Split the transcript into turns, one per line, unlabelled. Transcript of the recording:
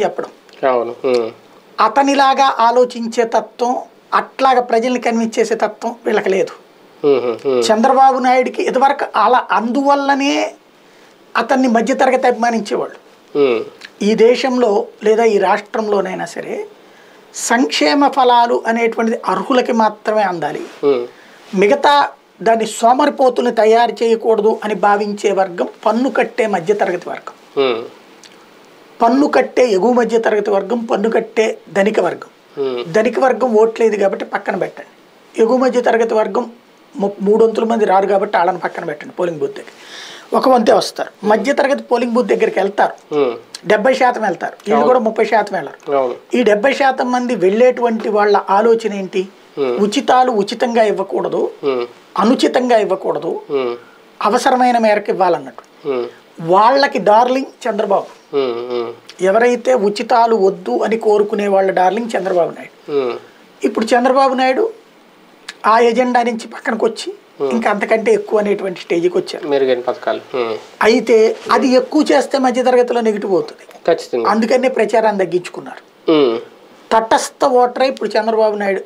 చెప్పడం అతనిలాగా ఆలోచించే తత్వం అట్లాగా ప్రజల్ని కన్విన్స్ చేసే తత్వం వీళ్ళకి లేదు. చంద్రబాబు నాయుడికి ఇదివరకు అలా అందువల్లనే అతన్ని మధ్యతరగతి అభిమానించేవాళ్ళు. ఈ దేశంలో లేదా ఈ రాష్ట్రంలోనైనా సరే సంక్షేమ ఫలాలు అనేటువంటిది అర్హులకి మాత్రమే అందాలి, మిగతా దాన్ని సోమరిపోతుల్ని తయారు చేయకూడదు అని భావించే వర్గం పన్ను కట్టే మధ్యతరగతి వర్గం. పన్ను కట్టే ఎగువ మధ్య తరగతి వర్గం, పన్ను కట్టే ధనిక వర్గం. ధనిక వర్గం ఓట్లేదు కాబట్టి పక్కన పెట్టండి. ఎగువ మధ్య తరగతి వర్గం 300 మంది రారు కాబట్టి వాళ్ళని పక్కన పెట్టండి. పోలింగ్ బూత్ దగ్గర 1 వంతే వస్తారు. మధ్య తరగతి పోలింగ్ బూత్ దగ్గరికి వెళ్తారు, 70% వెళ్తారు. వీళ్ళు కూడా 30% వెళ్ళరు. ఈ 70% మంది వెళ్ళేటువంటి వాళ్ళ ఆలోచన ఏంటి? ఉచితాలు ఉచితంగా ఇవ్వకూడదు, అనుచితంగా ఇవ్వకూడదు, అవసరమైన మేరకు ఇవ్వాలన్నట్టు. వాళ్ళకి డార్లింగ్ చంద్రబాబు. ఎవరైతే ఉచితాలు వద్దు అని కోరుకునే వాళ్ళ డార్లింగ్ చంద్రబాబు నాయుడు. ఇప్పుడు చంద్రబాబు నాయుడు ఆ ఎజెండా నుంచి పక్కనకు వచ్చి ఇంకా అంతకంటే ఎక్కువ అనేటువంటి స్టేజ్కి వచ్చారు. అయితే అది ఎక్కువ చేస్తే మధ్యతరగతిలో నెగిటివ్ అవుతుంది. అందుకనే ప్రచారాన్ని తగ్గించుకున్నారు. తటస్థ ఓటరే ఇప్పుడు చంద్రబాబు నాయుడు